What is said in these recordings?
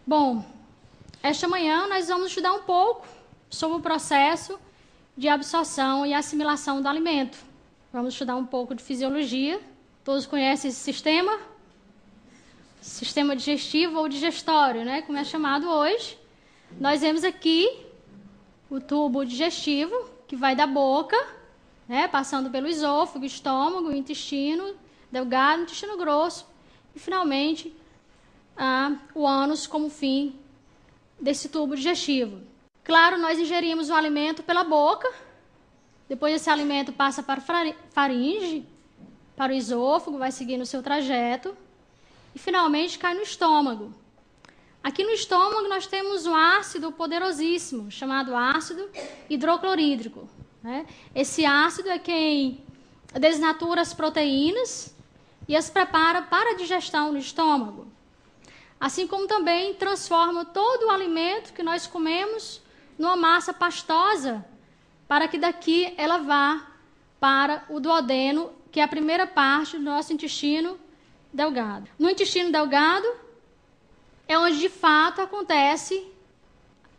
Bom, esta manhã nós vamos estudar um pouco sobre o processo de absorção e assimilação do alimento. Vamos estudar um pouco de fisiologia. Todos conhecem esse sistema? Sistema digestivo ou digestório, né? Como é chamado hoje. Nós vemos aqui o tubo digestivo, que vai da boca, né? Passando pelo esôfago, estômago, intestino delgado, intestino grosso e, finalmente, o ânus como fim desse tubo digestivo. Claro, nós ingerimos o alimento pela boca, depois esse alimento passa para a faringe, para o esôfago, vai seguir no seu trajeto e finalmente cai no estômago. Aqui no estômago nós temos um ácido poderosíssimo, chamado ácido hidroclorídrico, né? Esse ácido é quem desnatura as proteínas e as prepara para a digestão no estômago. Assim como também transforma todo o alimento que nós comemos numa massa pastosa, para que daqui ela vá para o duodeno, que é a primeira parte do nosso intestino delgado. No intestino delgado é onde de fato acontece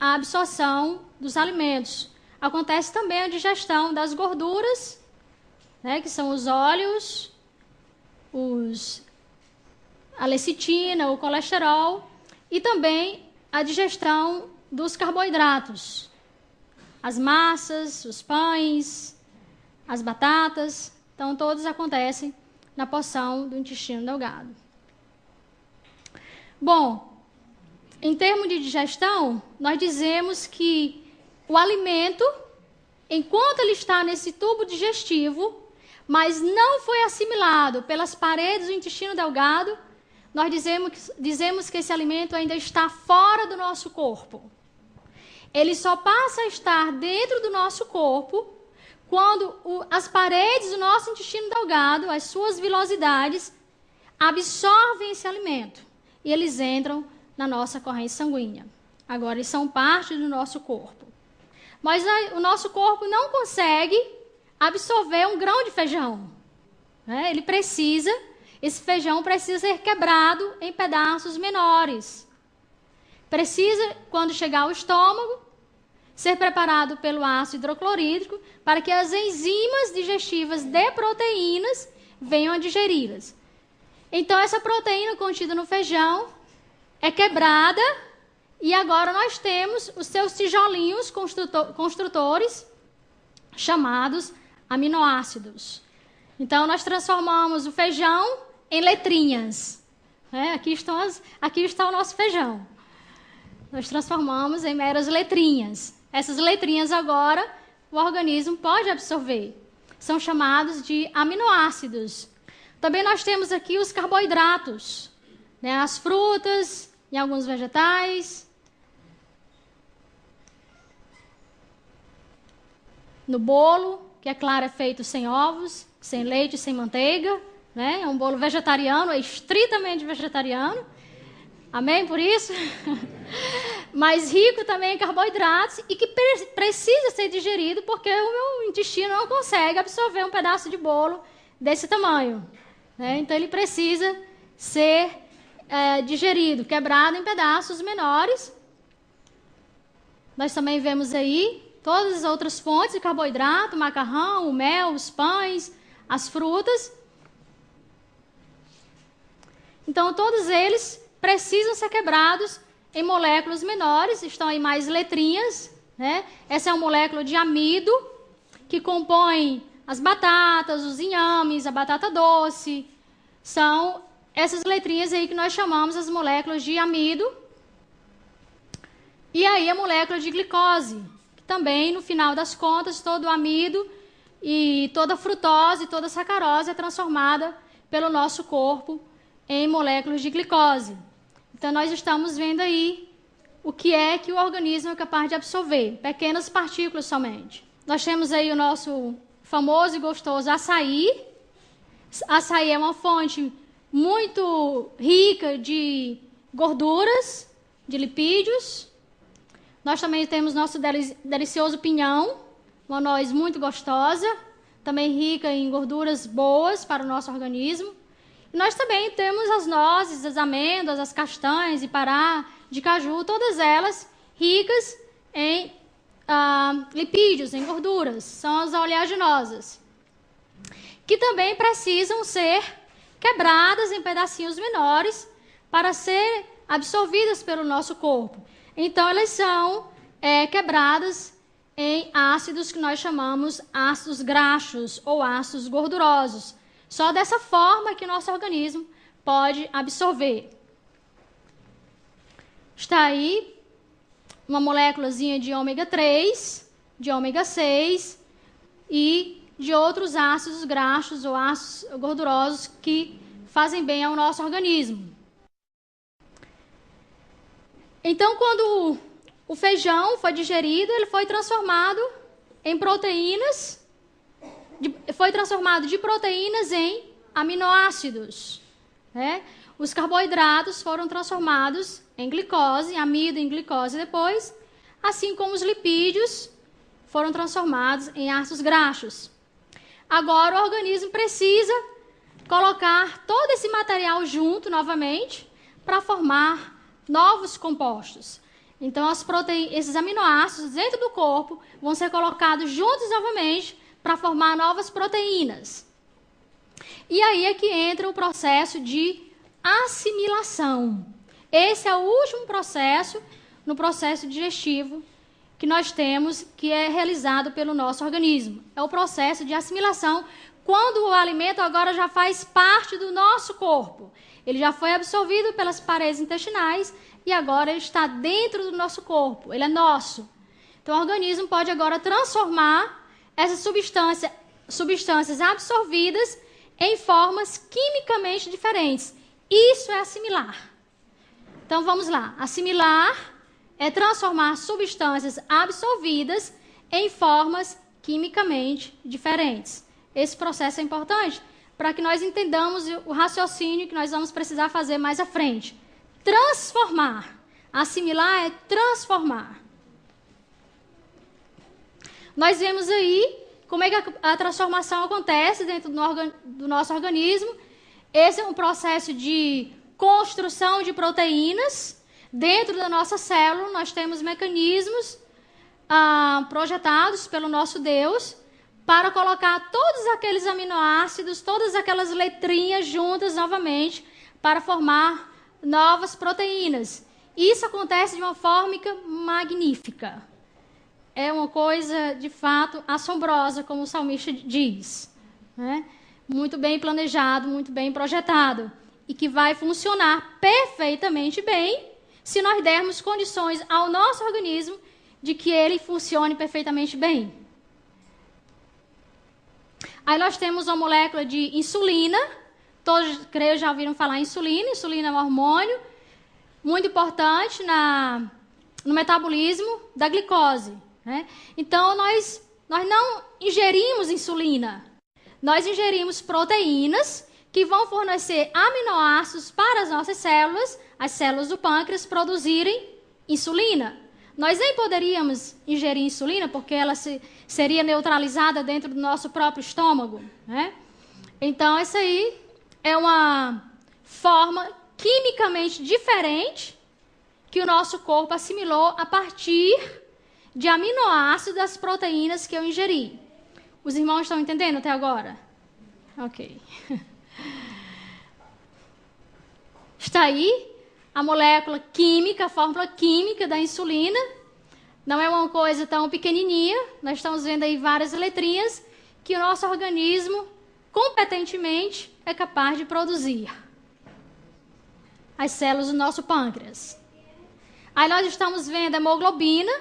a absorção dos alimentos. Acontece também a digestão das gorduras, né, que são os óleos, a lecitina, o colesterol, e também a digestão dos carboidratos, as massas, os pães, as batatas. Então, todos acontecem na porção do intestino delgado. Bom, em termos de digestão, nós dizemos que o alimento, enquanto ele está nesse tubo digestivo, mas não foi assimilado pelas paredes do intestino delgado, nós dizemos que esse alimento ainda está fora do nosso corpo. Ele só passa a estar dentro do nosso corpo quando as paredes do nosso intestino delgado, as suas vilosidades, absorvem esse alimento e eles entram na nossa corrente sanguínea. Agora, eles são parte do nosso corpo. Mas o nosso corpo não consegue absorver um grão de feijão, né? Esse feijão precisa ser quebrado em pedaços menores. Precisa, quando chegar ao estômago, ser preparado pelo ácido hidroclorídrico para que as enzimas digestivas de proteínas venham a digeri-las. Então, essa proteína contida no feijão é quebrada e agora nós temos os seus tijolinhos construtores chamados aminoácidos. Então, nós transformamos o feijão em letrinhas. Aqui está o nosso feijão. Nós transformamos em meras letrinhas. Essas letrinhas agora o organismo pode absorver. São chamados de aminoácidos. Também nós temos aqui os carboidratos, né? As frutas, em alguns vegetais. No bolo, que é claro, é feito sem ovos, sem leite, sem manteiga, né? É um bolo vegetariano, é estritamente vegetariano. Amém por isso? Mas rico também em carboidratos e que precisa ser digerido porque o meu intestino não consegue absorver um pedaço de bolo desse tamanho, né? Então, ele precisa ser digerido, quebrado em pedaços menores. Nós também vemos aí todas as outras fontes de carboidrato, o macarrão, o mel, os pães, as frutas. Então, todos eles precisam ser quebrados em moléculas menores, estão aí mais letrinhas, né? Essa é uma molécula de amido, que compõe as batatas, os inhames, a batata doce. São essas letrinhas aí que nós chamamos as moléculas de amido. E aí a molécula de glicose, que também, no final das contas, todo o amido e toda a frutose, toda a sacarose é transformada pelo nosso corpo em moléculas de glicose. Então, nós estamos vendo aí o que é que o organismo é capaz de absorver, pequenas partículas somente. Nós temos aí o nosso famoso e gostoso açaí. Açaí é uma fonte muito rica de gorduras, de lipídios. Nós também temos nosso delicioso pinhão, uma noz muito gostosa, também rica em gorduras boas para o nosso organismo. Nós também temos as nozes, as amêndoas, as castanhas, ipará, de caju, todas elas ricas em lipídios, em gorduras, são as oleaginosas, que também precisam ser quebradas em pedacinhos menores para serem absorvidas pelo nosso corpo. Então, elas são quebradas em ácidos que nós chamamos ácidos graxos ou ácidos gordurosos. Só dessa forma que o nosso organismo pode absorver. Está aí uma moléculazinha de ômega 3, de ômega 6 e de outros ácidos graxos ou ácidos gordurosos que fazem bem ao nosso organismo. Então, quando o feijão foi digerido, ele foi transformado em proteínas, foi transformado de proteínas em aminoácidos, né? Os carboidratos foram transformados em glicose, em amido em glicose depois, assim como os lipídios foram transformados em ácidos graxos. Agora o organismo precisa colocar todo esse material junto novamente para formar novos compostos. Então esses aminoácidos dentro do corpo vão ser colocados juntos novamente para formar novas proteínas. E aí é que entra o processo de assimilação. Esse é o último processo no processo digestivo que nós temos, que é realizado pelo nosso organismo. É o processo de assimilação, quando o alimento agora já faz parte do nosso corpo. Ele já foi absorvido pelas paredes intestinais e agora ele está dentro do nosso corpo. Ele é nosso. Então o organismo pode agora transformar essas substâncias absorvidas em formas quimicamente diferentes. Isso é assimilar. Então vamos lá. Assimilar é transformar substâncias absorvidas em formas quimicamente diferentes. Esse processo é importante para que nós entendamos o raciocínio que nós vamos precisar fazer mais à frente. Transformar. Assimilar é transformar. Nós vemos aí como é que a transformação acontece dentro do nosso organismo. Esse é um processo de construção de proteínas. Dentro da nossa célula, nós temos mecanismos projetados pelo nosso Deus para colocar todos aqueles aminoácidos, todas aquelas letrinhas juntas novamente para formar novas proteínas. Isso acontece de uma forma magnífica. É uma coisa, de fato, assombrosa, como o salmista diz, né? Muito bem planejado, muito bem projetado. E que vai funcionar perfeitamente bem se nós dermos condições ao nosso organismo de que ele funcione perfeitamente bem. Aí nós temos uma molécula de insulina. Todos, creio, já ouviram falar em insulina. Insulina é um hormônio muito importante no metabolismo da glicose, né? Então, nós não ingerimos insulina. Nós ingerimos proteínas que vão fornecer aminoácidos para as nossas células, as células do pâncreas, produzirem insulina. Nós nem poderíamos ingerir insulina, porque ela seria neutralizada dentro do nosso próprio estômago, né? Então, essa aí é uma forma quimicamente diferente que o nosso corpo assimilou a partir de aminoácidos das proteínas que eu ingeri. Os irmãos estão entendendo até agora? Ok. Está aí a molécula química, a fórmula química da insulina. Não é uma coisa tão pequenininha. Nós estamos vendo aí várias letrinhas que o nosso organismo competentemente é capaz de produzir. As células do nosso pâncreas. Aí nós estamos vendo a hemoglobina,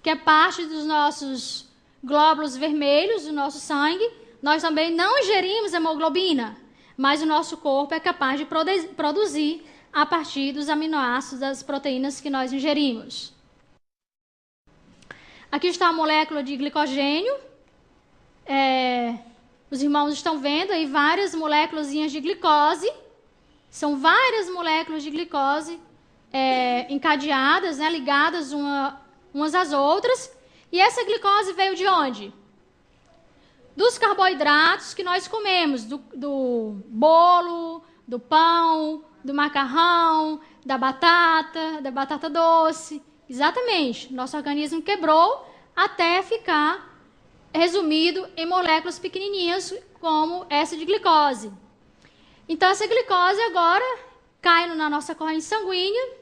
que é parte dos nossos glóbulos vermelhos do nosso sangue. Nós também não ingerimos hemoglobina, mas o nosso corpo é capaz de produzir a partir dos aminoácidos das proteínas que nós ingerimos. Aqui está a molécula de glicogênio. Os irmãos estão vendo aí várias moléculazinhas de glicose. São várias moléculas de glicose encadeadas, né, ligadas umas às outras. E essa glicose veio de onde? Dos carboidratos que nós comemos, do bolo, do pão, do macarrão, da batata doce. Exatamente, nosso organismo quebrou até ficar resumido em moléculas pequenininhas, como essa de glicose. Então, essa glicose agora cai na nossa corrente sanguínea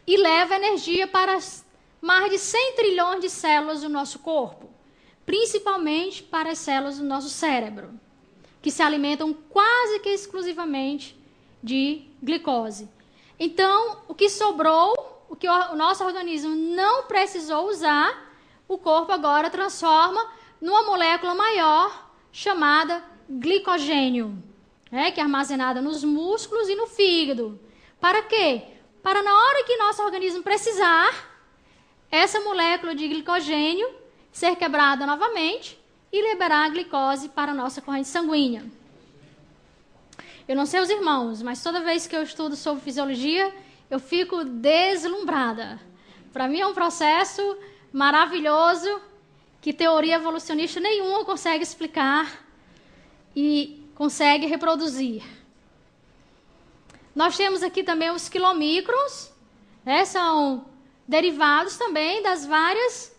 e leva energia para mais de 100 trilhões de células do nosso corpo, principalmente para as células do nosso cérebro, que se alimentam quase que exclusivamente de glicose. Então, o que sobrou, o que o nosso organismo não precisou usar, o corpo agora transforma numa molécula maior chamada glicogênio, que é armazenada nos músculos e no fígado. Para quê? Para na hora que nosso organismo precisar, essa molécula de glicogênio ser quebrada novamente e liberar a glicose para a nossa corrente sanguínea. Eu não sei os irmãos, mas toda vez que eu estudo sobre fisiologia, eu fico deslumbrada. Para mim é um processo maravilhoso que teoria evolucionista nenhuma consegue explicar e consegue reproduzir. Nós temos aqui também os quilomicrons, são derivados também das várias,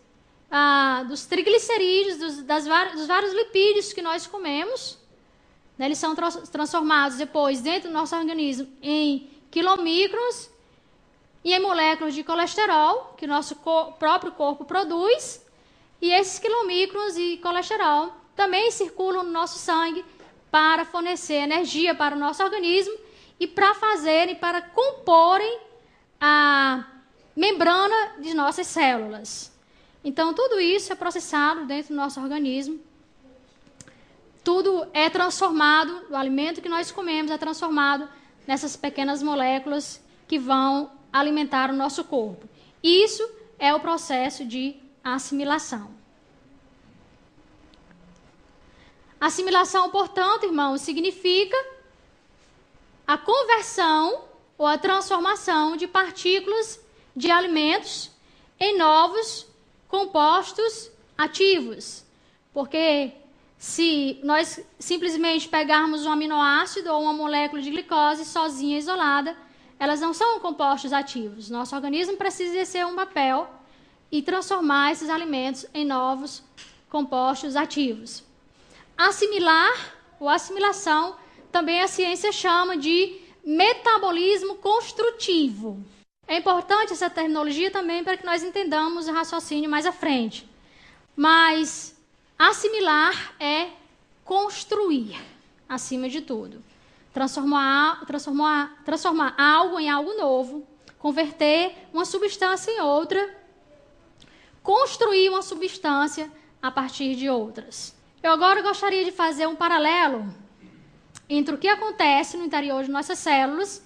dos triglicerídeos, dos vários lipídios que nós comemos. Eles são transformados depois dentro do nosso organismo em quilomicrons e em moléculas de colesterol, que o nosso próprio corpo produz. E esses quilomicrons e colesterol também circulam no nosso sangue para fornecer energia para o nosso organismo e para comporem a membrana de nossas células. Então, tudo isso é processado dentro do nosso organismo. Tudo é transformado, o alimento que nós comemos é transformado nessas pequenas moléculas que vão alimentar o nosso corpo. Isso é o processo de assimilação. Assimilação, portanto, irmãos, significa a conversão ou a transformação de partículas de alimentos em novos compostos ativos. Porque se nós simplesmente pegarmos um aminoácido ou uma molécula de glicose sozinha, isolada, elas não são compostos ativos. Nosso organismo precisa exercer um papel e transformar esses alimentos em novos compostos ativos. Assimilar ou assimilação, também a ciência chama de metabolismo construtivo. É importante essa terminologia também para que nós entendamos o raciocínio mais à frente. Mas assimilar é construir, acima de tudo. Transformar algo em algo novo, converter uma substância em outra, construir uma substância a partir de outras. Eu agora gostaria de fazer um paralelo entre o que acontece no interior de nossas células,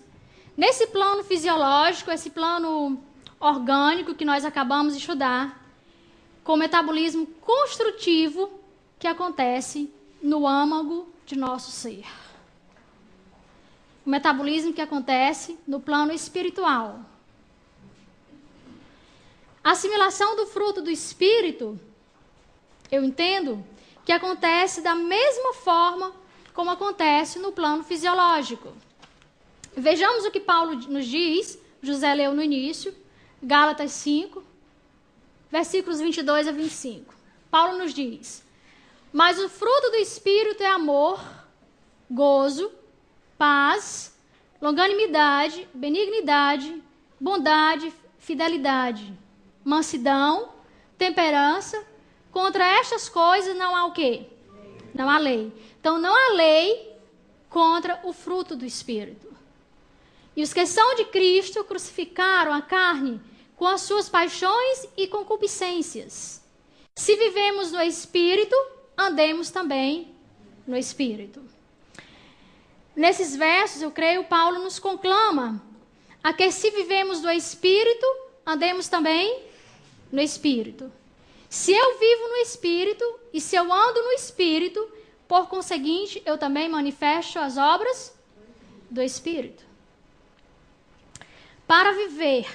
nesse plano fisiológico, esse plano orgânico que nós acabamos de estudar, com o metabolismo construtivo que acontece no âmago de nosso ser. O metabolismo que acontece no plano espiritual. A assimilação do fruto do espírito, eu entendo que acontece da mesma forma como acontece no plano fisiológico. Vejamos o que Paulo nos diz, José leu no início, Gálatas 5, versículos 22 a 25. Paulo nos diz: mas o fruto do Espírito é amor, gozo, paz, longanimidade, benignidade, bondade, fidelidade, mansidão, temperança. Contra estas coisas não há o quê? Não há lei. Então, não há lei contra o fruto do Espírito. E os que são de Cristo crucificaram a carne com as suas paixões e concupiscências. Se vivemos no Espírito, andemos também no Espírito. Nesses versos, eu creio, Paulo nos conclama a que se vivemos no Espírito, andemos também no Espírito. Se eu vivo no Espírito e se eu ando no Espírito, por conseguinte, eu também manifesto as obras do Espírito. Para viver,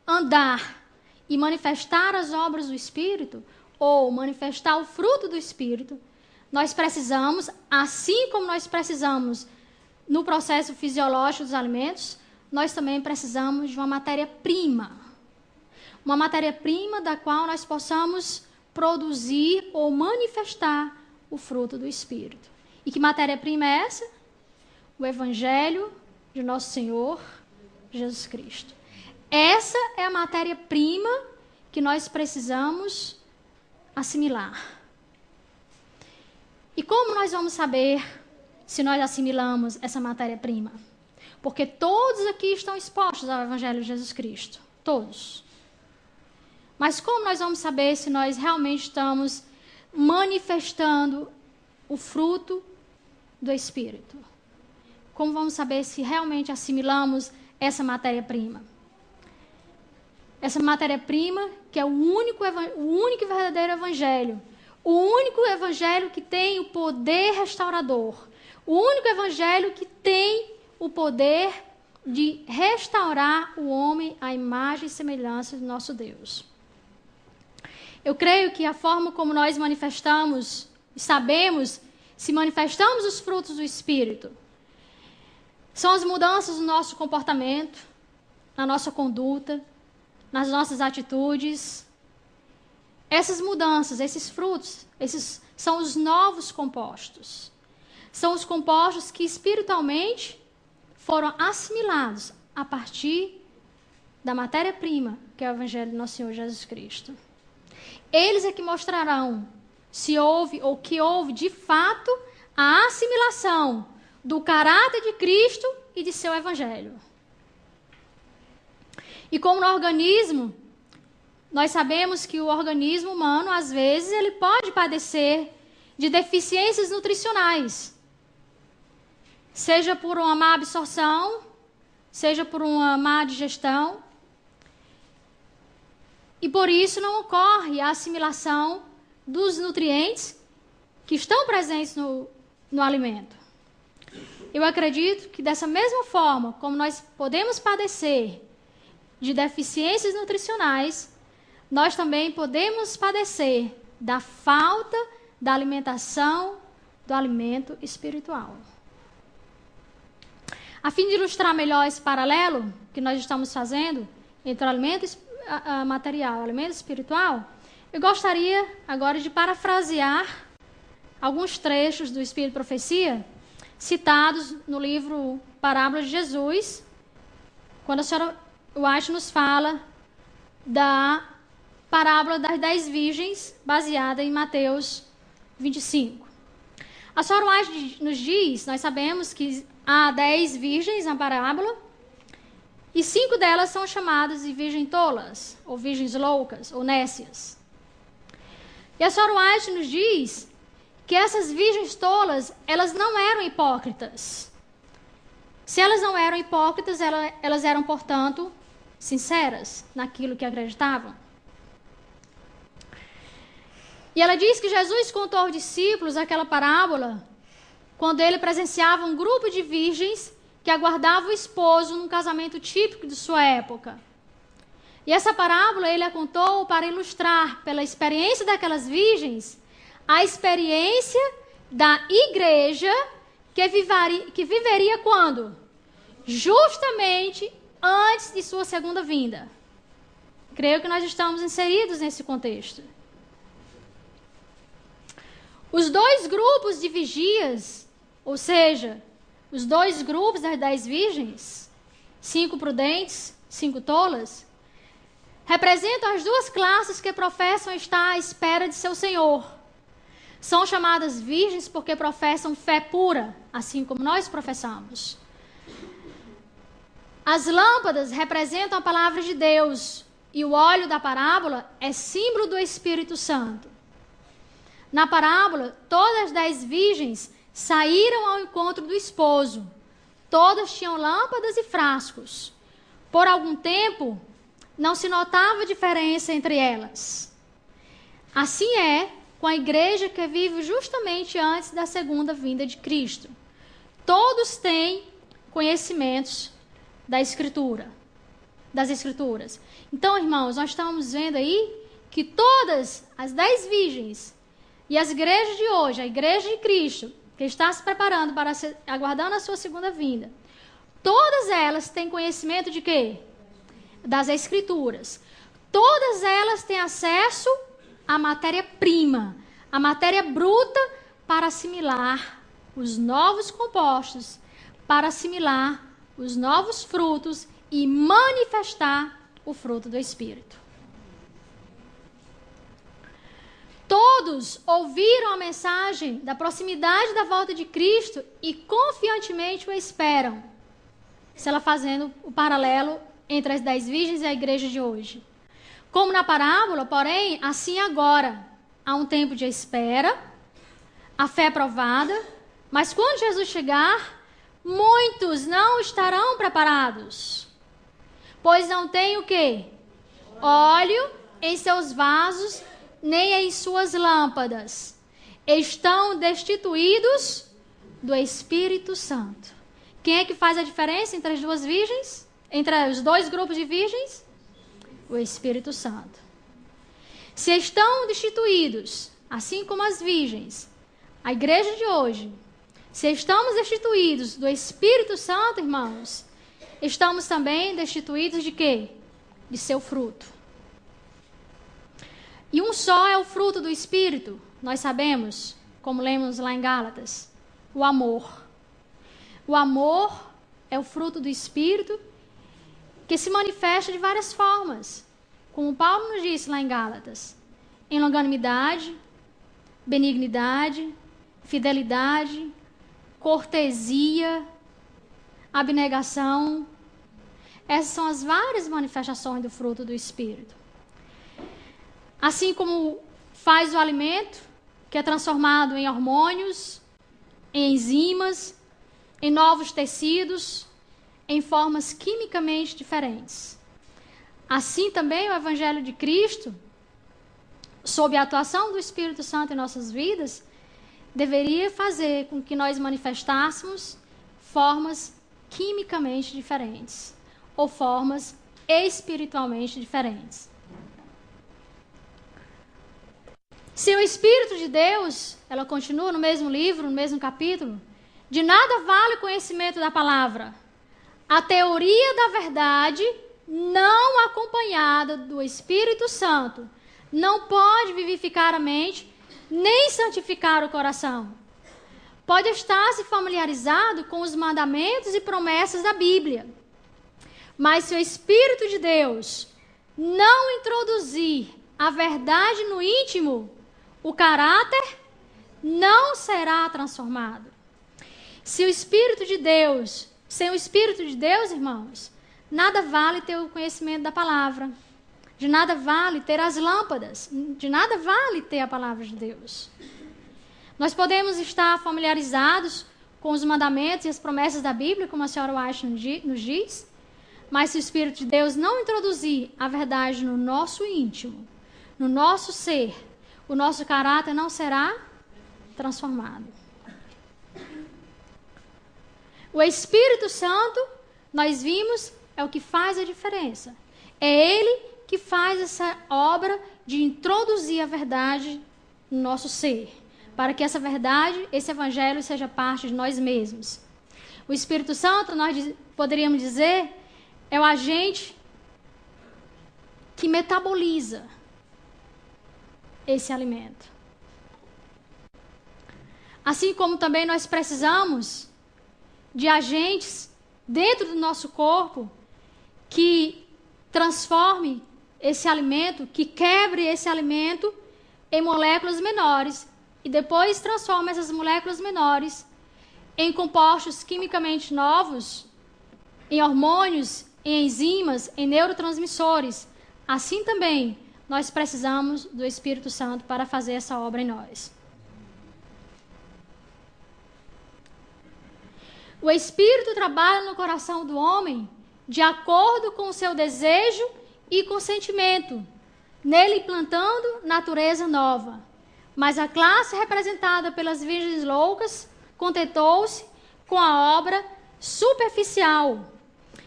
andar e manifestar as obras do Espírito, ou manifestar o fruto do Espírito, nós precisamos, assim como nós precisamos no processo fisiológico dos alimentos, nós também precisamos de uma matéria-prima. Uma matéria-prima da qual nós possamos produzir ou manifestar o fruto do Espírito. E que matéria-prima é essa? O Evangelho de nosso Senhor Jesus Cristo. Essa é a matéria-prima que nós precisamos assimilar. E como nós vamos saber se nós assimilamos essa matéria-prima? Porque todos aqui estão expostos ao Evangelho de Jesus Cristo. Todos. Mas como nós vamos saber se nós realmente estamos manifestando o fruto do Espírito? Como vamos saber se realmente assimilamos essa matéria-prima? Essa matéria-prima que é o único e verdadeiro Evangelho. O único Evangelho que tem o poder restaurador. O único Evangelho que tem o poder de restaurar o homem à imagem e semelhança do nosso Deus. Eu creio que a forma como nós manifestamos, sabemos se manifestamos os frutos do Espírito, são as mudanças no nosso comportamento, na nossa conduta, nas nossas atitudes. Essas mudanças, esses frutos, esses são os novos compostos. São os compostos que espiritualmente foram assimilados a partir da matéria-prima, que é o Evangelho do nosso Senhor Jesus Cristo. Eles é que mostrarão se houve ou que houve, de fato, a assimilação do caráter de Cristo e de seu Evangelho. E como no organismo, nós sabemos que o organismo humano, às vezes, ele pode padecer de deficiências nutricionais. Seja por uma má absorção, seja por uma má digestão. E por isso não ocorre a assimilação dos nutrientes que estão presentes no alimento. Eu acredito que dessa mesma forma como nós podemos padecer de deficiências nutricionais, nós também podemos padecer da falta da alimentação do alimento espiritual. A fim de ilustrar melhor esse paralelo que nós estamos fazendo entre o alimento material e o alimento espiritual, eu gostaria agora de parafrasear alguns trechos do Espírito de Profecia citados no livro Parábolas de Jesus, quando a senhora White nos fala da parábola das 10 virgens, baseada em Mateus 25. A senhora White nos diz, nós sabemos que há 10 virgens na parábola, e 5 delas são chamadas de virgens tolas, ou virgens loucas, ou nécias. E a senhora White nos diz que essas virgens tolas, elas não eram hipócritas. Se elas não eram hipócritas, elas eram, portanto, sinceras naquilo que acreditavam. E ela diz que Jesus contou aos discípulos aquela parábola quando ele presenciava um grupo de virgens que aguardavam o esposo num casamento típico de sua época. E essa parábola ele a contou para ilustrar, pela experiência daquelas virgens, a experiência da igreja que viveria quando? Justamente antes de sua segunda vinda. Creio que nós estamos inseridos nesse contexto. Os 2 grupos de vigias, ou seja, os 2 grupos das 10 virgens, 5 prudentes, 5 tolas, representam as 2 classes que professam estar à espera de seu Senhor. São chamadas virgens porque professam fé pura, assim como nós professamos. As lâmpadas representam a palavra de Deus e o óleo da parábola é símbolo do Espírito Santo. Na parábola, todas as 10 virgens saíram ao encontro do esposo. Todas tinham lâmpadas e frascos. Por algum tempo, não se notava diferença entre elas. Assim é com a igreja que vive justamente antes da segunda vinda de Cristo. Todos têm conhecimentos da Escritura, das Escrituras. Então, irmãos, nós estamos vendo aí que todas as 10 virgens e as igrejas de hoje, a igreja de Cristo, que está se preparando para aguardando a sua segunda vinda, todas elas têm conhecimento de quê? Das Escrituras. Todas elas têm acesso à matéria-prima, à matéria bruta, para assimilar os novos compostos, para assimilar os novos frutos e manifestar o fruto do Espírito. Todos ouviram a mensagem da proximidade da volta de Cristo e confiantemente o esperam. Se ela fazendo o paralelo entre as 10 virgens e a igreja de hoje. Como na parábola, porém, assim agora. Há um tempo de espera, a fé é provada, mas quando Jesus chegar, muitos não estarão preparados. Pois não tem o quê? Óleo em seus vasos, nem em suas lâmpadas. Estão destituídos do Espírito Santo. Quem é que faz a diferença entre as duas virgens? Entre os dois grupos de virgens? O Espírito Santo. Se estão destituídos, assim como as virgens, a igreja de hoje, se estamos destituídos do Espírito Santo, irmãos, estamos também destituídos de quê? De seu fruto. E um só é o fruto do Espírito, nós sabemos, como lemos lá em Gálatas, o amor. O amor é o fruto do Espírito que se manifesta de várias formas. Como Paulo nos disse lá em Gálatas, em longanimidade, benignidade, fidelidade, cortesia, abnegação. Essas são as várias manifestações do fruto do Espírito. Assim como faz o alimento, que é transformado em hormônios, em enzimas, em novos tecidos, em formas quimicamente diferentes. Assim também o Evangelho de Cristo, sob a atuação do Espírito Santo em nossas vidas, deveria fazer com que nós manifestássemos formas quimicamente diferentes, ou formas espiritualmente diferentes. Se o Espírito de Deus, ela continua no mesmo livro, no mesmo capítulo, de nada vale o conhecimento da palavra. A teoria da verdade, não acompanhada do Espírito Santo, não pode vivificar a mente, nem santificar o coração. Pode estar se familiarizado com os mandamentos e promessas da Bíblia. Mas se o Espírito de Deus não introduzir a verdade no íntimo, o caráter não será transformado. Se o Espírito de Deus, sem o Espírito de Deus, irmãos, nada vale ter o conhecimento da palavra. De nada vale ter as lâmpadas. De nada vale ter a palavra de Deus. Nós podemos estar familiarizados com os mandamentos e as promessas da Bíblia, como a senhora White nos diz, mas se o Espírito de Deus não introduzir a verdade no nosso íntimo, no nosso ser, o nosso caráter não será transformado. O Espírito Santo, nós vimos, é o que faz a diferença. É Ele que faz essa obra de introduzir a verdade no nosso ser, para que essa verdade, esse evangelho, seja parte de nós mesmos. O Espírito Santo, nós poderíamos dizer, é o agente que metaboliza esse alimento. Assim como também nós precisamos de agentes dentro do nosso corpo que transforme esse alimento, que quebre esse alimento em moléculas menores e depois transforme essas moléculas menores em compostos quimicamente novos, em hormônios, em enzimas, em neurotransmissores. Assim também nós precisamos do Espírito Santo para fazer essa obra em nós. O Espírito trabalha no coração do homem de acordo com o seu desejo e consentimento, nele implantando natureza nova. Mas a classe representada pelas virgens loucas contentou-se com a obra superficial.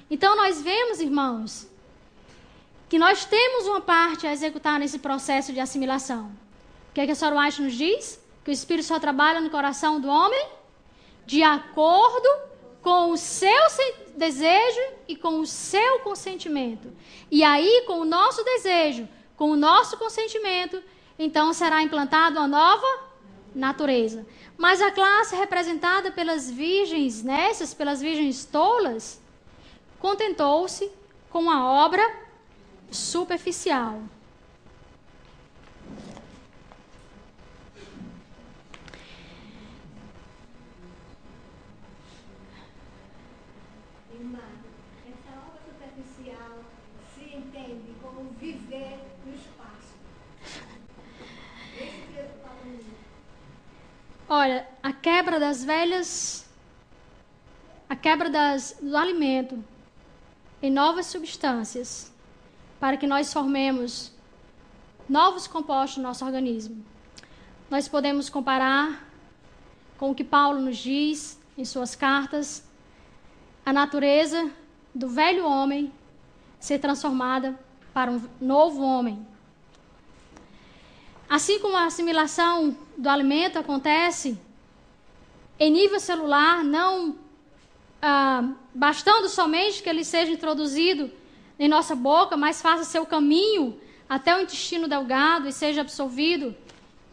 Então nós vemos, irmãos, que nós temos uma parte a executar nesse processo de assimilação. O que é que a senhora White nos diz? Que o Espírito só trabalha no coração do homem de acordo com o seu desejo e com o seu consentimento. E aí, com o nosso desejo, com o nosso consentimento, então será implantada uma nova natureza. Mas a classe representada pelas virgens nécias, pelas virgens tolas, contentou-se com a obra superficial. Essa obra superficial se entende como viver no espaço. Esse que eu estou falando. Olha, a quebra do alimento em novas substâncias, para que nós formemos novos compostos no nosso organismo. Nós podemos comparar com o que Paulo nos diz em suas cartas, a natureza do velho homem ser transformada para um novo homem. Assim como a assimilação do alimento acontece em nível celular, não bastando somente que ele seja introduzido em nossa boca, mas faça seu caminho até o intestino delgado e seja absorvido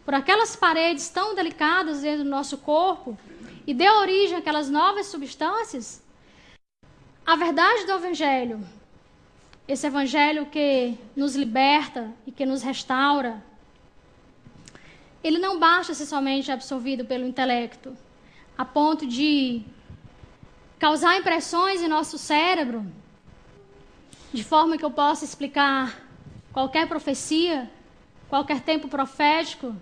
por aquelas paredes tão delicadas dentro do nosso corpo e dê origem àquelas novas substâncias. A verdade do Evangelho, esse Evangelho que nos liberta e que nos restaura, ele não basta ser somente absorvido pelo intelecto, a ponto de causar impressões em nosso cérebro, de forma que eu possa explicar qualquer profecia, qualquer tempo profético,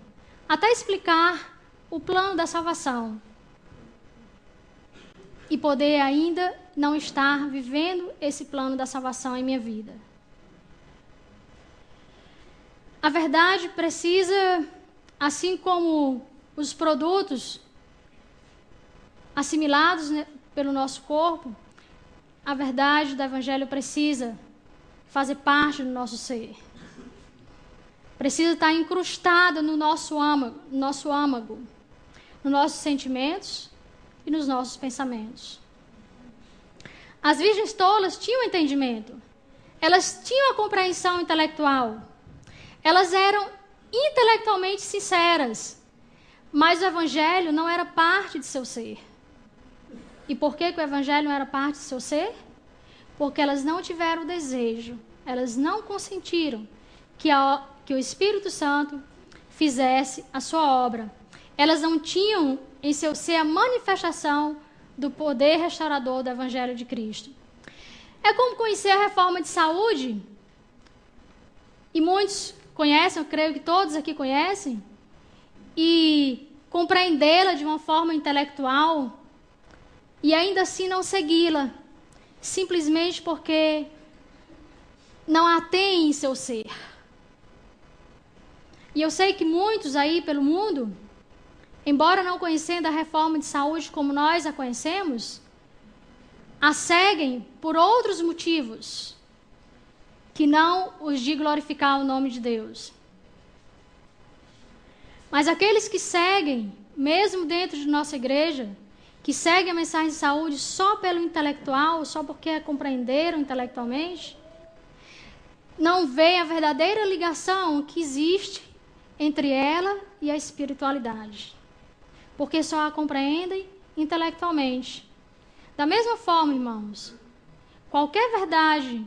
até explicar o plano da salvação. E poder ainda não estar vivendo esse plano da salvação em minha vida. A verdade precisa, assim como os produtos assimilados pelo nosso corpo, a verdade do Evangelho precisa fazer parte do nosso ser. Precisa estar incrustada no nosso âmago, nos nossos sentimentos e nos nossos pensamentos. As virgens tolas tinham entendimento. Elas tinham a compreensão intelectual. Elas eram intelectualmente sinceras. Mas o Evangelho não era parte de seu ser. E por que o Evangelho não era parte de seu ser? Porque elas não tiveram o desejo, elas não consentiram que o Espírito Santo fizesse a sua obra. Elas não tinham em seu ser a manifestação do poder restaurador do Evangelho de Cristo. É como conhecer a reforma de saúde, e muitos conhecem, eu creio que todos aqui conhecem, e compreendê-la de uma forma intelectual, e ainda assim não segui-la, simplesmente porque não a tem em seu ser. E eu sei que muitos aí pelo mundo, embora não conhecendo a reforma de saúde como nós a conhecemos, a seguem por outros motivos, que não os de glorificar o nome de Deus. Mas aqueles que seguem, mesmo dentro de nossa igreja, que seguem a mensagem de saúde só pelo intelectual, só porque a compreenderam intelectualmente, não veem a verdadeira ligação que existe entre ela e a espiritualidade. Porque só a compreendem intelectualmente. Da mesma forma, irmãos, qualquer verdade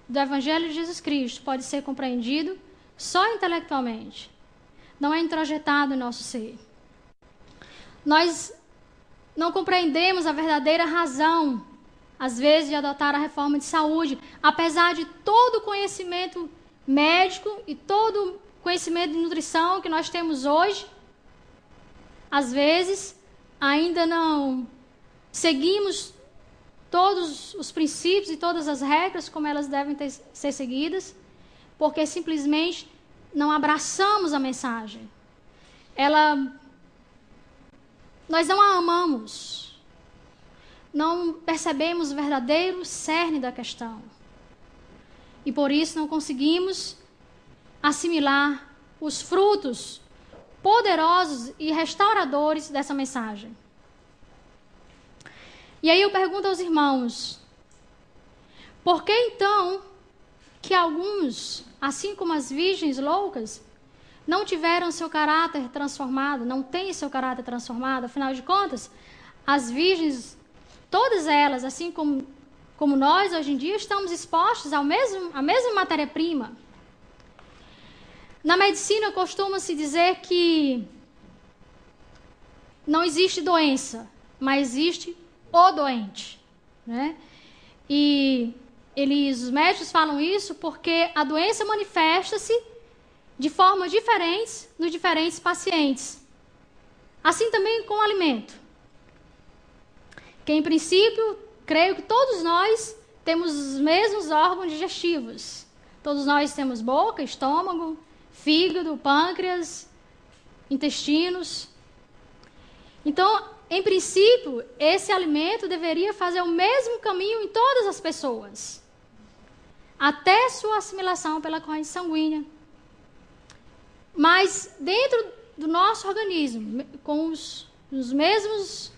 do Evangelho de Jesus Cristo pode ser compreendido só intelectualmente. Não é introjetado em nosso ser. Nós não compreendemos a verdadeira razão, às vezes, de adotar a reforma de saúde, apesar de todo o conhecimento médico e todo o conhecimento de nutrição que nós temos hoje. Às vezes, ainda não seguimos todos os princípios e todas as regras como elas devem ser seguidas, porque simplesmente não abraçamos a mensagem. Nós não a amamos. Não percebemos o verdadeiro cerne da questão. E por isso não conseguimos assimilar os frutos poderosos e restauradores dessa mensagem. E aí eu pergunto aos irmãos, por que então que alguns, assim como as virgens loucas, não tiveram seu caráter transformado, não têm seu caráter transformado? Afinal de contas, as virgens, todas elas, assim como nós hoje em dia, estamos expostos à mesma matéria-prima. Na medicina costuma-se dizer que não existe doença, mas existe o doente, né? E os médicos falam isso porque a doença manifesta-se de formas diferentes nos diferentes pacientes. Assim também com o alimento. Que em princípio, creio que todos nós temos os mesmos órgãos digestivos. Todos nós temos boca, estômago, fígado, pâncreas, intestinos. Então, em princípio, esse alimento deveria fazer o mesmo caminho em todas as pessoas, até sua assimilação pela corrente sanguínea. Mas dentro do nosso organismo, com os mesmos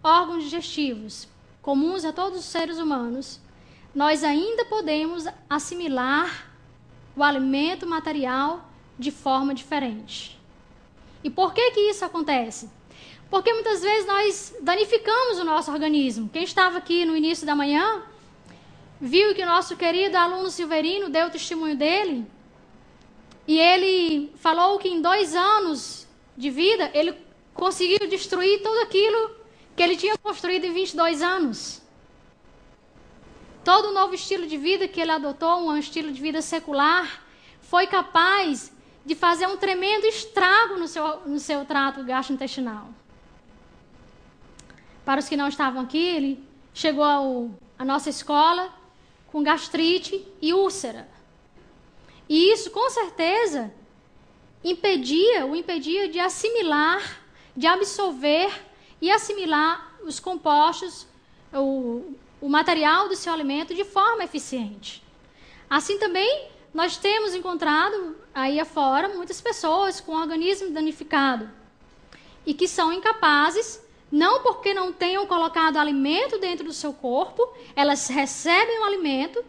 órgãos digestivos, comuns a todos os seres humanos, nós ainda podemos assimilar o alimento material de forma diferente. E por que isso acontece? Porque muitas vezes nós danificamos o nosso organismo. Quem estava aqui no início da manhã, viu que o nosso querido aluno Silverino deu o testemunho dele, e ele falou que em 2 anos de vida, ele conseguiu destruir tudo aquilo que ele tinha construído em 22 anos. Todo o novo estilo de vida que ele adotou, um estilo de vida secular, foi capaz de fazer um tremendo estrago no seu trato gastrointestinal. Para os que não estavam aqui, ele chegou à nossa escola com gastrite e úlcera. E isso, com certeza, o impedia de assimilar, de absorver e assimilar os compostos, o material do seu alimento de forma eficiente. Assim também, nós temos encontrado aí afora muitas pessoas com o organismo danificado e que são incapazes, não porque não tenham colocado alimento dentro do seu corpo, elas recebem o alimento,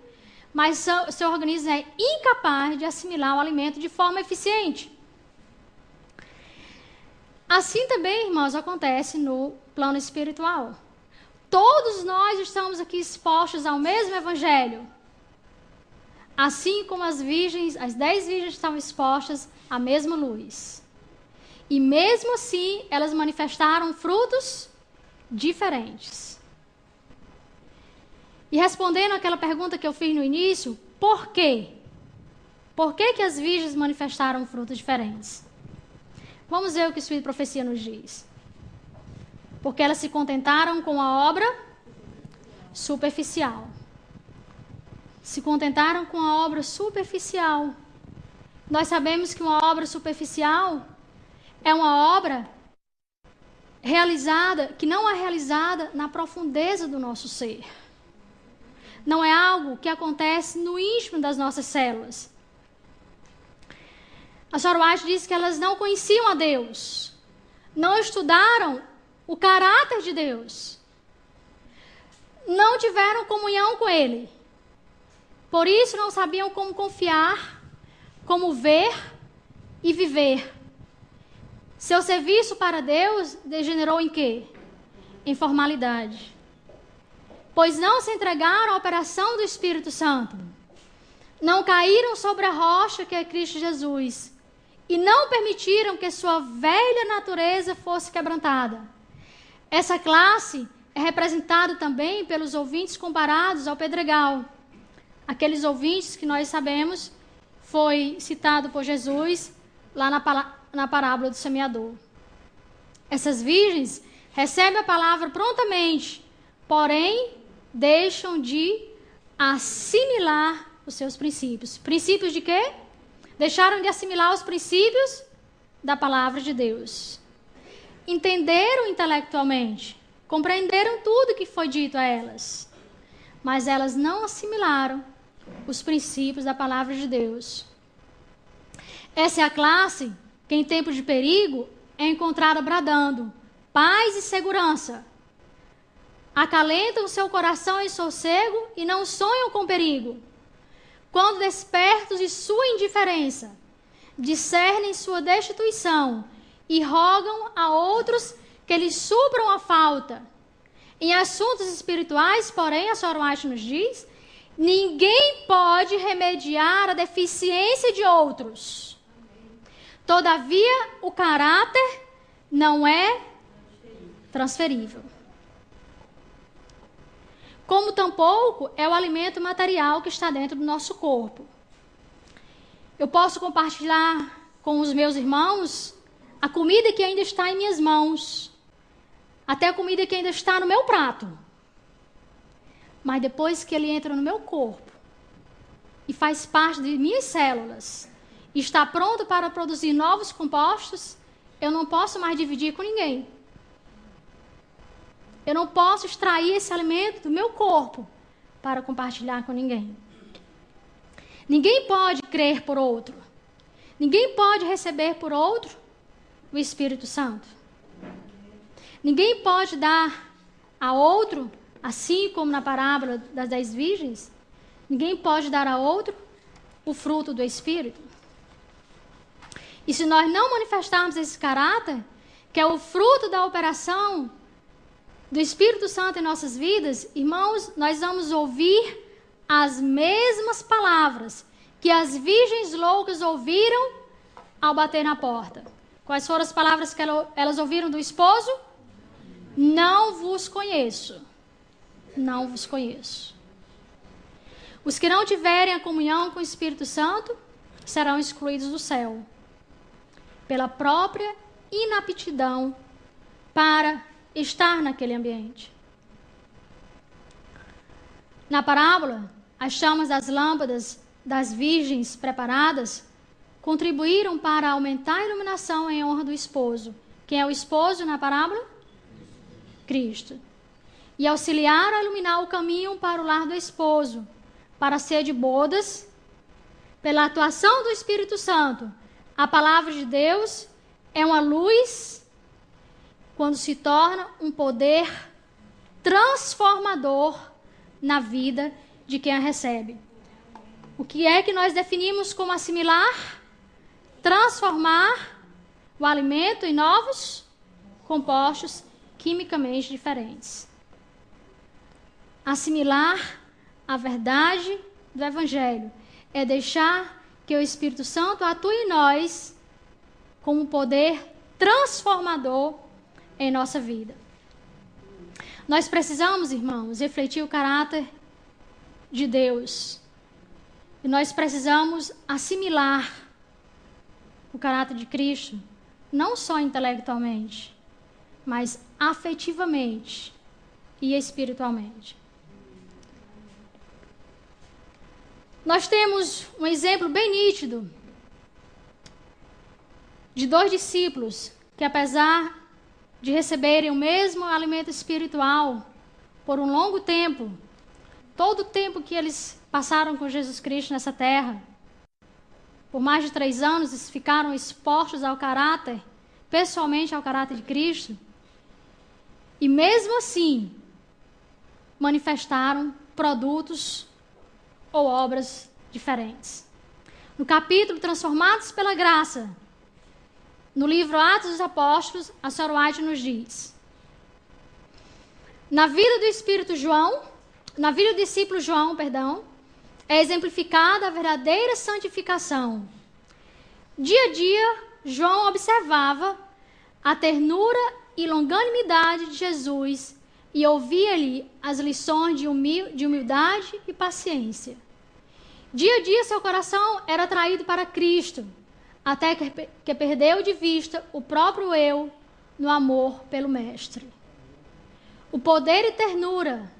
mas seu organismo é incapaz de assimilar o alimento de forma eficiente. Assim também, irmãos, acontece no plano espiritual. Todos nós estamos aqui expostos ao mesmo evangelho. Assim como as 10 virgens estavam expostas à mesma luz. E mesmo assim, elas manifestaram frutos diferentes. E respondendo àquela pergunta que eu fiz no início, por quê? Por que as virgens manifestaram frutos diferentes? Vamos ver o que o Espírito de Profecia nos diz. Porque elas se contentaram com a obra superficial. Se contentaram com a obra superficial. Nós sabemos que uma obra superficial é uma obra que não é realizada na profundeza do nosso ser. Não é algo que acontece no íntimo das nossas células. A senhora White diz que elas não conheciam a Deus, não estudaram o caráter de Deus, não tiveram comunhão com Ele. Por isso não sabiam como confiar, como ver e viver. Seu serviço para Deus degenerou em quê? Em formalidade. Pois não se entregaram à operação do Espírito Santo. Não caíram sobre a rocha que é Cristo Jesus. E não permitiram que sua velha natureza fosse quebrantada. Essa classe é representada também pelos ouvintes comparados ao pedregal. Aqueles ouvintes que nós sabemos foi citado por Jesus lá na parábola do semeador. Essas virgens recebem a palavra prontamente, porém deixam de assimilar os seus princípios. Princípios de quê? Deixaram de assimilar os princípios da palavra de Deus. Entenderam intelectualmente, compreenderam tudo que foi dito a elas, mas elas não assimilaram os princípios da palavra de Deus. Essa é a classe que em tempo de perigo é encontrada bradando paz e segurança. acalentam seu coração em sossego e não sonham com perigo. Quando despertos de sua indiferença, discernem sua destituição e rogam a outros que lhes supram a falta. Em assuntos espirituais, porém, a Sra. White nos diz, ninguém pode remediar a deficiência de outros. Todavia, o caráter não é transferível. Como tampouco é o alimento material que está dentro do nosso corpo. Eu posso compartilhar com os meus irmãos a comida que ainda está em minhas mãos, até a comida que ainda está no meu prato. Mas depois que ele entra no meu corpo e faz parte de minhas células e está pronto para produzir novos compostos, eu não posso mais dividir com ninguém. Eu não posso extrair esse alimento do meu corpo para compartilhar com ninguém. Ninguém pode crer por outro. Ninguém pode receber por outro o Espírito Santo. Ninguém pode dar a outro, assim como na parábola das 10 virgens, ninguém pode dar a outro o fruto do Espírito. E se nós não manifestarmos esse caráter, que é o fruto da operação do Espírito Santo em nossas vidas, irmãos, nós vamos ouvir as mesmas palavras que as virgens loucas ouviram ao bater na porta. Quais foram as palavras que elas ouviram do esposo? Não vos conheço. Não vos conheço. Os que não tiverem a comunhão com o Espírito Santo serão excluídos do céu, pela própria inaptidão para estar naquele ambiente. Na parábola, as chamas das lâmpadas das virgens preparadas contribuíram para aumentar a iluminação em honra do esposo. Quem é o esposo na parábola? Cristo. E auxiliaram a iluminar o caminho para o lar do esposo, para ser de bodas, pela atuação do Espírito Santo. A palavra de Deus é uma luz quando se torna um poder transformador na vida de quem a recebe. O que é que nós definimos como assimilar? Transformar o alimento em novos compostos quimicamente diferentes. Assimilar a verdade do Evangelho é deixar que o Espírito Santo atue em nós como poder transformador em nossa vida. Nós precisamos, irmãos, refletir o caráter de Deus. E nós precisamos assimilar o caráter de Cristo, não só intelectualmente, mas afetivamente e espiritualmente. Nós temos um exemplo bem nítido de 2 discípulos que, apesar de receberem o mesmo alimento espiritual por um longo tempo, todo o tempo que eles passaram com Jesus Cristo nessa terra, por mais de 3 anos, eles ficaram expostos ao caráter, pessoalmente ao caráter de Cristo, e mesmo assim, manifestaram produtos ou obras diferentes. No capítulo Transformados pela Graça, no livro Atos dos Apóstolos, a Sra. White nos diz: na vida do discípulo João, é exemplificada a verdadeira santificação. Dia a dia, João observava a ternura e longanimidade de Jesus e ouvia-lhe as lições de humildade e paciência. Dia a dia, seu coração era atraído para Cristo, até que perdeu de vista o próprio eu no amor pelo Mestre. O poder e ternura,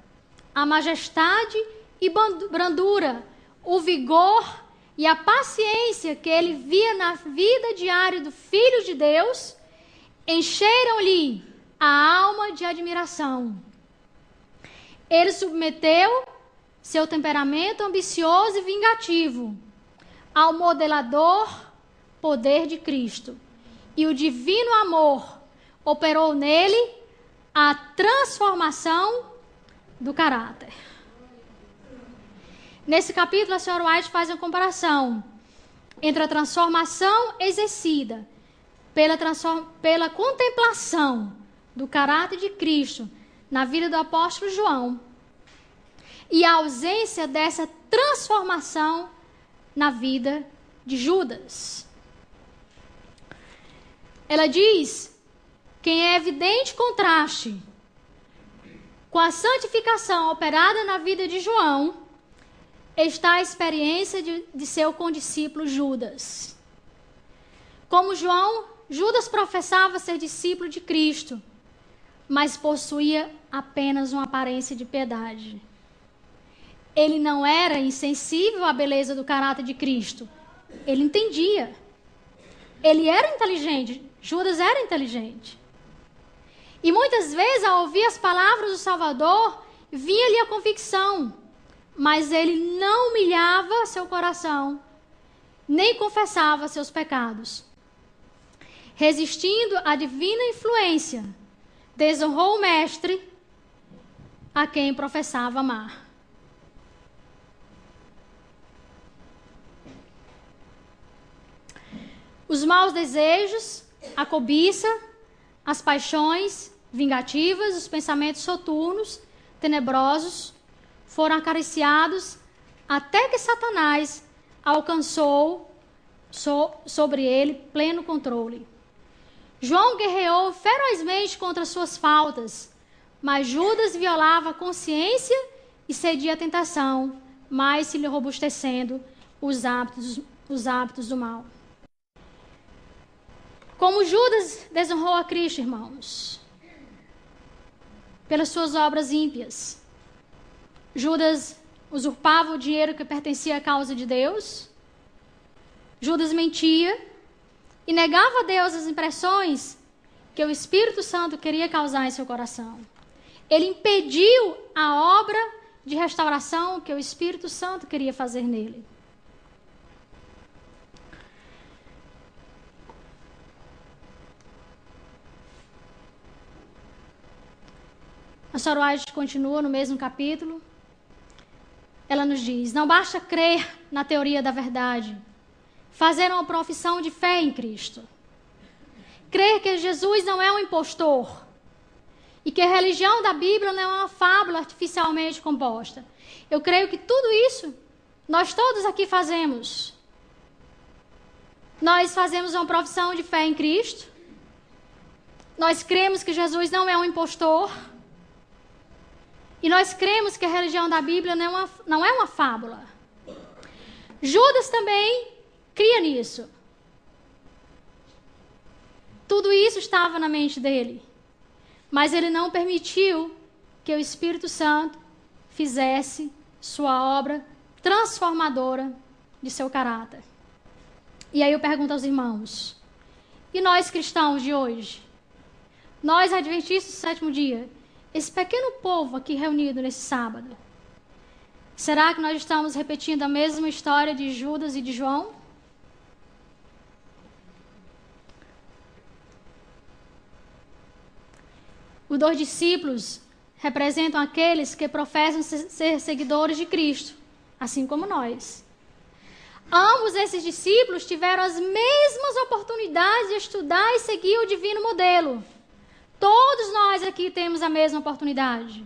a majestade e brandura, o vigor e a paciência que ele via na vida diária do Filho de Deus encheram-lhe a alma de admiração. Ele submeteu seu temperamento ambicioso e vingativo ao modelador poder de Cristo, e o divino amor operou nele a transformação do caráter. Nesse capítulo, a senhora White faz uma comparação entre a transformação exercida pela contemplação do caráter de Cristo na vida do apóstolo João e a ausência dessa transformação na vida de Judas. Ela diz que em evidente contraste com a santificação operada na vida de João, está a experiência de seu condiscípulo Judas. Como João, Judas professava ser discípulo de Cristo, mas possuía apenas uma aparência de piedade. Ele não era insensível à beleza do caráter de Cristo. Ele entendia. Ele era inteligente. Judas era inteligente. E muitas vezes, ao ouvir as palavras do Salvador, vinha-lhe a convicção, mas ele não humilhava seu coração, nem confessava seus pecados. Resistindo à divina influência, desonrou o mestre a quem professava amar. Os maus desejos, a cobiça, as paixões vingativas, os pensamentos soturnos, tenebrosos, foram acariciados até que Satanás alcançou sobre ele pleno controle. João guerreou ferozmente contra suas faltas, mas Judas violava a consciência e cedia à tentação, mais se lhe robustecendo os hábitos do mal. Como Judas desonrou a Cristo, irmãos, pelas suas obras ímpias. Judas usurpava o dinheiro que pertencia à causa de Deus. Judas mentia e negava a Deus as impressões que o Espírito Santo queria causar em seu coração. Ele impediu a obra de restauração que o Espírito Santo queria fazer nele. A senhora White continua no mesmo capítulo. Ela nos diz: não basta crer na teoria da verdade, fazer uma profissão de fé em Cristo, crer que Jesus não é um impostor e que a religião da Bíblia não é uma fábula artificialmente composta. Eu creio que tudo isso nós todos aqui fazemos. Nós fazemos uma profissão de fé em Cristo, nós cremos que Jesus não é um impostor, e nós cremos que a religião da Bíblia não é uma fábula. Judas também cria nisso. Tudo isso estava na mente dele. Mas ele não permitiu que o Espírito Santo fizesse sua obra transformadora de seu caráter. E aí eu pergunto aos irmãos: e nós cristãos de hoje? Nós adventistas do sétimo dia? Esse pequeno povo aqui reunido nesse sábado, será que nós estamos repetindo a mesma história de Judas e de João? Os dois discípulos representam aqueles que professam ser seguidores de Cristo, assim como nós. Ambos esses discípulos tiveram as mesmas oportunidades de estudar e seguir o divino modelo. Todos nós aqui temos a mesma oportunidade.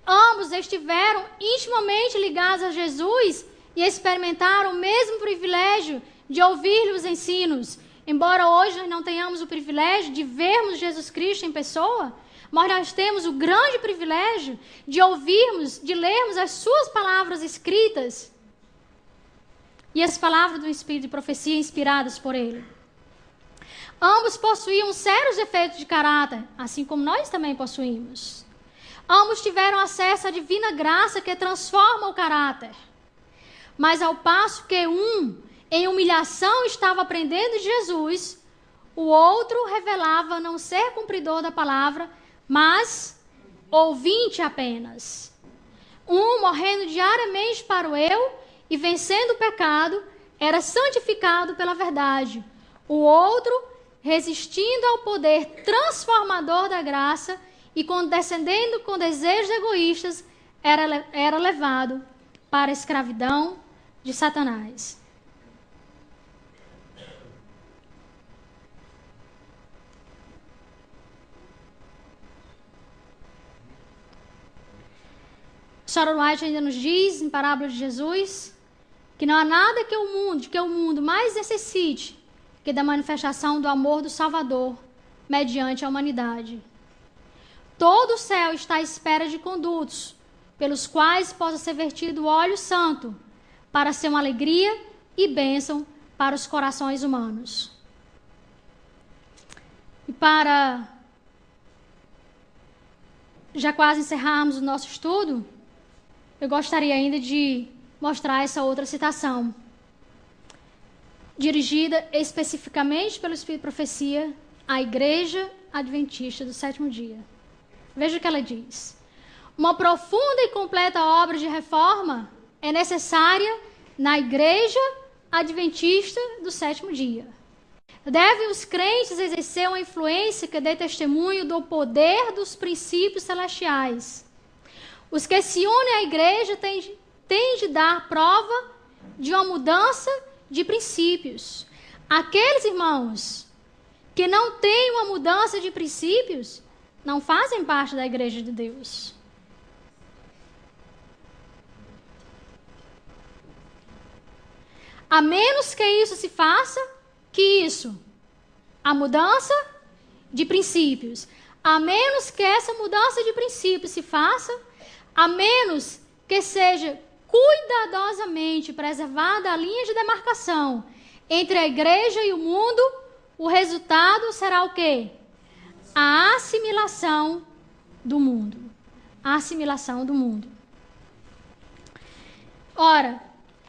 Ambos estiveram intimamente ligados a Jesus e experimentaram o mesmo privilégio de ouvir os ensinos. Embora hoje nós não tenhamos o privilégio de vermos Jesus Cristo em pessoa, mas nós temos o grande privilégio de ouvirmos, de lermos as suas palavras escritas e as palavras do Espírito de profecia inspiradas por ele. Ambos possuíam sérios defeitos de caráter, assim como nós também possuímos. Ambos tiveram acesso à divina graça que transforma o caráter. Mas ao passo que um, em humilhação, estava aprendendo de Jesus, o outro revelava não ser cumpridor da palavra, mas ouvinte apenas. Um, morrendo diariamente para o eu e vencendo o pecado, era santificado pela verdade. O outro, resistindo ao poder transformador da graça e, condescendendo com desejos egoístas, era levado para a escravidão de Satanás. Sharon White ainda nos diz, em Parábola de Jesus, que não há nada que o mundo mais necessite que da manifestação do amor do Salvador mediante a humanidade. Todo o céu está à espera de condutos, pelos quais possa ser vertido o óleo santo, para ser uma alegria e bênção para os corações humanos. E para já quase encerrarmos o nosso estudo, eu gostaria ainda de mostrar essa outra citação, dirigida especificamente pelo Espírito de Profecia à Igreja Adventista do Sétimo Dia. Veja o que ela diz. Uma profunda e completa obra de reforma é necessária na Igreja Adventista do Sétimo Dia. Devem os crentes exercer uma influência que dê testemunho do poder dos princípios celestiais. Os que se unem à Igreja têm de dar prova de uma mudança de princípios. Aqueles irmãos que não têm uma mudança de princípios não fazem parte da Igreja de Deus. A menos que isso se faça, que isso? A mudança de princípios. A menos que essa mudança de princípios se faça, a menos que seja cuidadosamente preservada a linha de demarcação entre a igreja e o mundo, o resultado será o quê? A assimilação do mundo. A assimilação do mundo. Ora,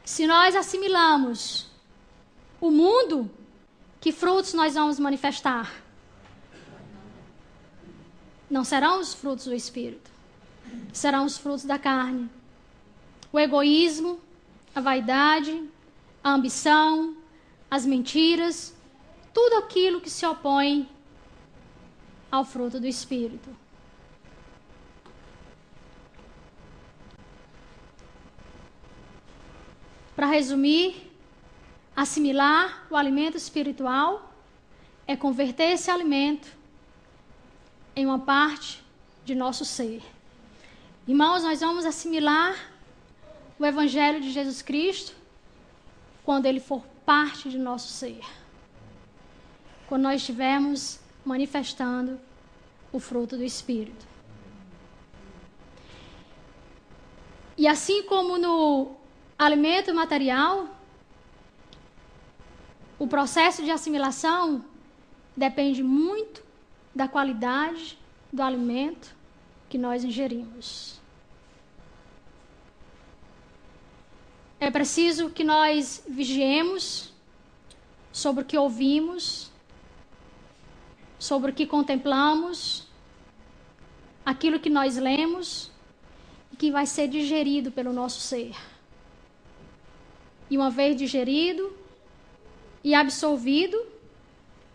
se nós assimilamos o mundo, que frutos nós vamos manifestar? Não serão os frutos do Espírito. Serão os frutos da carne. O egoísmo, a vaidade, a ambição, as mentiras, tudo aquilo que se opõe ao fruto do Espírito. Para resumir, assimilar o alimento espiritual é converter esse alimento em uma parte de nosso ser. Irmãos, nós vamos assimilar o Evangelho de Jesus Cristo quando ele for parte de nosso ser. Quando nós estivermos manifestando o fruto do Espírito. E assim como no alimento material, o processo de assimilação depende muito da qualidade do alimento que nós ingerimos. É preciso que nós vigiemos sobre o que ouvimos, sobre o que contemplamos, aquilo que nós lemos e que vai ser digerido pelo nosso ser. E uma vez digerido e absolvido,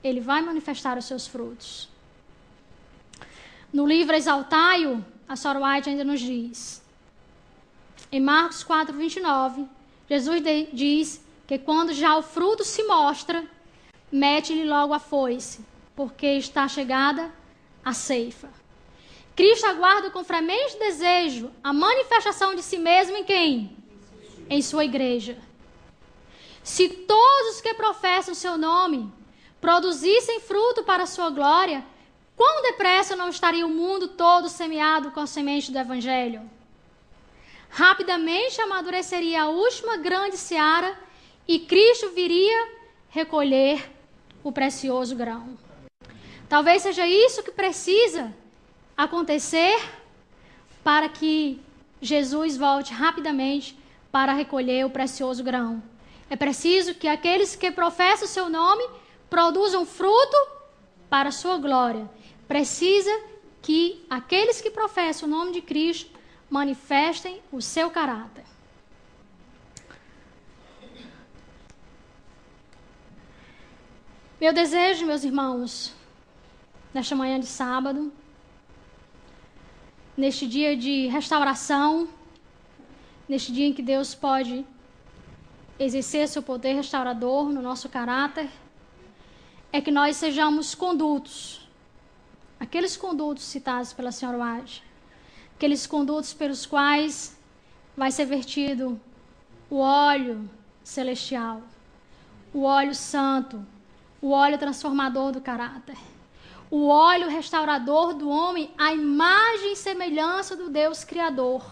ele vai manifestar os seus frutos. No livro Exaltai-o, a Sharon White ainda nos diz, em Marcos 4:29, Jesus diz que quando já o fruto se mostra, mete-lhe logo a foice, porque está chegada a ceifa. Cristo aguarda com fremente desejo a manifestação de si mesmo em quem? Em sua igreja. Se todos os que professam o seu nome produzissem fruto para a sua glória, quão depressa não estaria o mundo todo semeado com a semente do Evangelho? Rapidamente amadureceria a última grande seara e Cristo viria recolher o precioso grão. Talvez seja isso que precisa acontecer para que Jesus volte rapidamente para recolher o precioso grão. É preciso que aqueles que professam o seu nome produzam fruto para a sua glória. Precisa que aqueles que professam o nome de Cristo manifestem o seu caráter. Meu desejo, meus irmãos, nesta manhã de sábado, neste dia de restauração, neste dia em que Deus pode exercer seu poder restaurador no nosso caráter, é que nós sejamos condutos, aqueles condutos citados pela senhora Wade, aqueles condutos pelos quais vai ser vertido o óleo celestial, o óleo santo, o óleo transformador do caráter, o óleo restaurador do homem à imagem e semelhança do Deus Criador.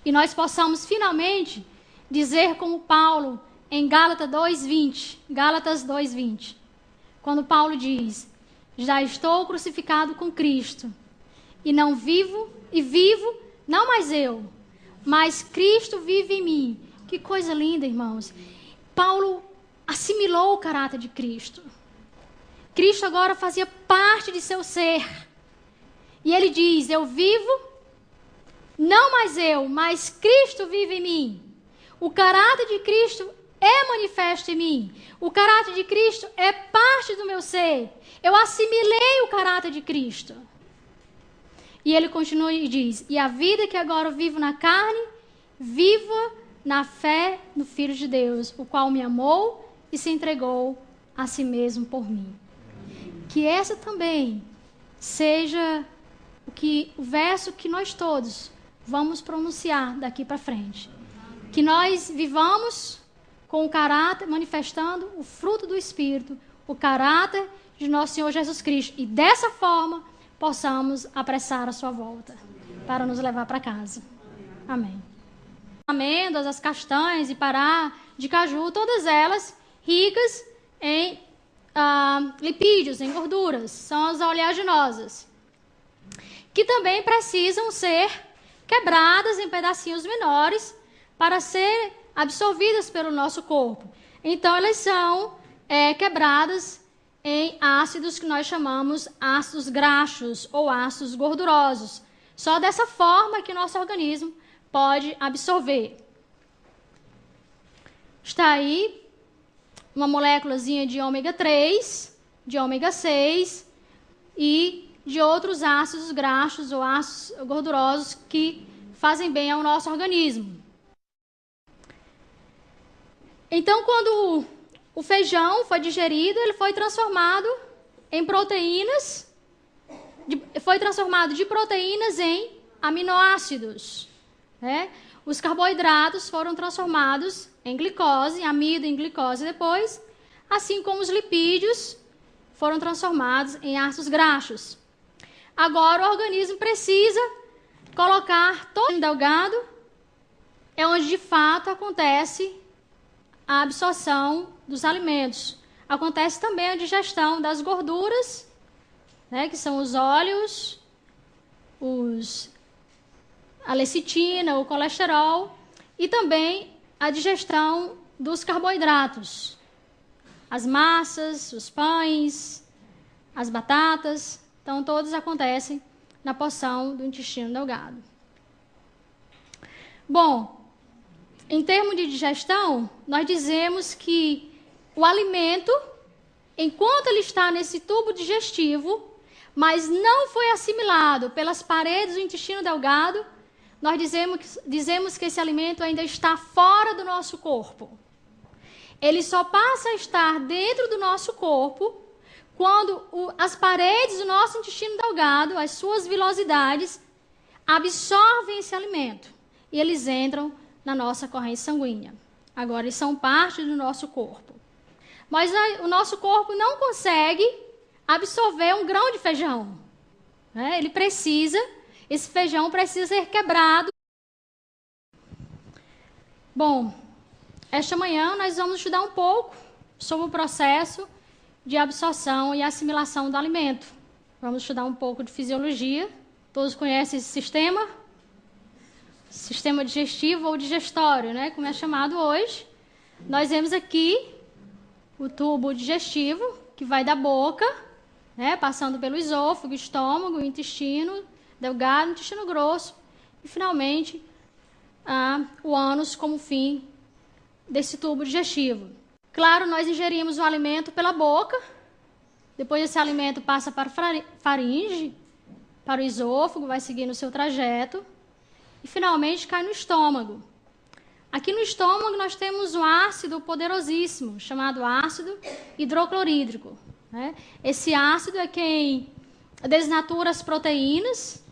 E nós possamos finalmente dizer como Paulo em Gálatas 2:20, quando Paulo diz: já estou crucificado com Cristo, e vivo, não mais eu, mas Cristo vive em mim. Que coisa linda, irmãos. Paulo assimilou o caráter de Cristo. Cristo agora fazia parte de seu ser. E ele diz: eu vivo, não mais eu, mas Cristo vive em mim. O caráter de Cristo é manifesto em mim. O caráter de Cristo é parte do meu ser. Eu assimilei o caráter de Cristo. E ele continua e diz: e a vida que agora eu vivo na carne, viva na fé no Filho de Deus, o qual me amou e se entregou a si mesmo por mim. Que essa também seja o verso que nós todos vamos pronunciar daqui para frente. Que nós vivamos com o caráter, manifestando o fruto do Espírito, o caráter de nosso Senhor Jesus Cristo. E dessa forma, possamos apressar a sua volta para nos levar para casa. Amém. Amêndoas, as castanhas e pará de caju, todas elas ricas em lipídios, em gorduras, são as oleaginosas, que também precisam ser quebradas em pedacinhos menores para serem absorvidas pelo nosso corpo. Então, elas são quebradas em ácidos que nós chamamos ácidos graxos ou ácidos gordurosos. Só dessa forma que nosso organismo pode absorver. Está aí uma moléculazinha de ômega 3, de ômega 6 e de outros ácidos graxos ou ácidos gordurosos que fazem bem ao nosso organismo. Então, quando o feijão foi digerido, ele foi transformado em proteínas, foi transformado de proteínas em aminoácidos. Os carboidratos foram transformados em glicose, amido em glicose depois, assim como os lipídios foram transformados em ácidos graxos. Agora o organismo precisa colocar todo o delgado, é onde de fato acontece a absorção dos alimentos. Acontece também a digestão das gorduras, que são os óleos, a lecitina, o colesterol, e também a digestão dos carboidratos, as massas, os pães, as batatas. Então, todos acontecem na porção do intestino delgado. Bom, em termos de digestão, nós dizemos que o alimento, enquanto ele está nesse tubo digestivo, mas não foi assimilado pelas paredes do intestino delgado, nós dizemos que esse alimento ainda está fora do nosso corpo. Ele só passa a estar dentro do nosso corpo quando as paredes do nosso intestino delgado, as suas vilosidades, absorvem esse alimento e eles entram na nossa corrente sanguínea. Agora, eles são parte do nosso corpo. Mas o nosso corpo não consegue absorver um grão de feijão. Esse feijão precisa ser quebrado. Bom, esta manhã nós vamos estudar um pouco sobre o processo de absorção e assimilação do alimento. Vamos estudar um pouco de fisiologia. Todos conhecem esse sistema? Sistema digestivo ou digestório, como é chamado hoje. Nós vemos aqui o tubo digestivo, que vai da boca, passando pelo esôfago, estômago, intestino delgado, intestino grosso, e finalmente o ânus como fim desse tubo digestivo. Claro, nós ingerimos o alimento pela boca, depois esse alimento passa para a faringe, para o esôfago, vai seguir no seu trajeto e finalmente cai no estômago. Aqui no estômago nós temos um ácido poderosíssimo, chamado ácido hidroclorídrico, né? Esse ácido é quem desnatura as proteínas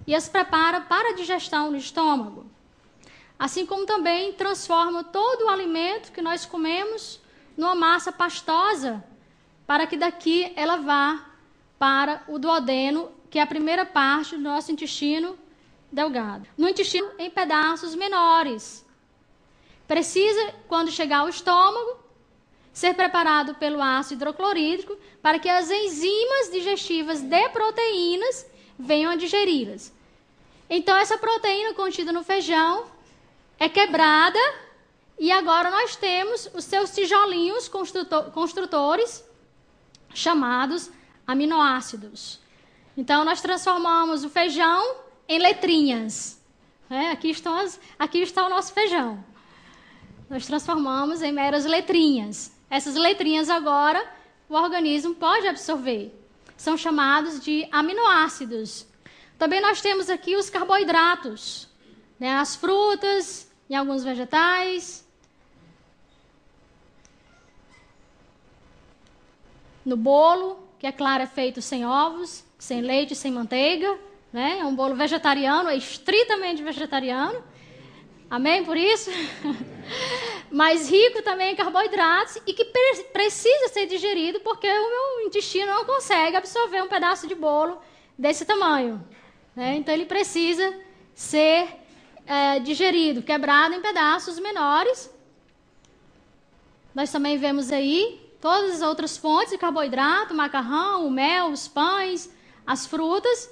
e as prepara para a digestão no estômago. Assim como também transforma todo o alimento que nós comemos numa massa pastosa, para que daqui ela vá para o duodeno, que é a primeira parte do nosso intestino delgado. No intestino, em pedaços menores. Precisa, quando chegar ao estômago, ser preparado pelo ácido hidroclorídrico para que as enzimas digestivas de proteínas venham a digeri-las. Então, essa proteína contida no feijão é quebrada e agora nós temos os seus tijolinhos construtores chamados aminoácidos. Então, nós transformamos o feijão em letrinhas. Aqui está o nosso feijão. Nós transformamos em meras letrinhas. Essas letrinhas agora o organismo pode absorver. São chamados de aminoácidos. Também nós temos aqui os carboidratos, né? As frutas e alguns vegetais. No bolo, que é claro, é feito sem ovos, sem leite, sem manteiga, né? É um bolo vegetariano, é estritamente vegetariano. Amém por isso? Mas rico também em carboidratos e que precisa ser digerido porque o meu intestino não consegue absorver um pedaço de bolo desse tamanho, né? Então, ele precisa ser digerido, quebrado em pedaços menores. Nós também vemos aí todas as outras fontes de carboidrato, o macarrão, o mel, os pães, as frutas.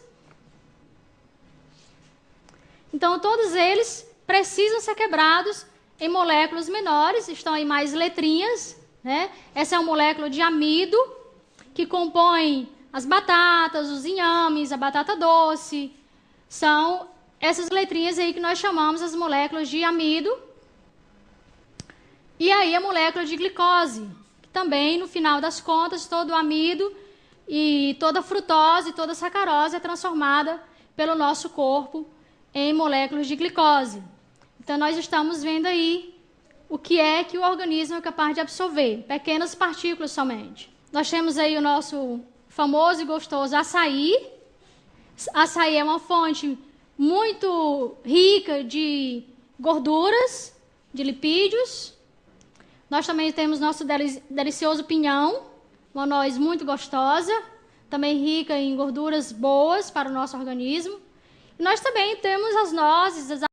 Então, todos eles precisam ser quebrados em moléculas menores, estão aí mais letrinhas, né? Essa é uma molécula de amido, que compõe as batatas, os inhames, a batata doce. São essas letrinhas aí que nós chamamos as moléculas de amido. E aí a molécula de glicose, que também, no final das contas, todo o amido e toda a frutose, toda a sacarose é transformada pelo nosso corpo em moléculas de glicose. Então, nós estamos vendo aí o que é que o organismo é capaz de absorver, pequenas partículas somente. Nós temos aí o nosso famoso e gostoso açaí. Açaí é uma fonte muito rica de gorduras, de lipídios. Nós também temos nosso delicioso pinhão, uma noz muito gostosa, também rica em gorduras boas para o nosso organismo. E nós também temos as nozes, as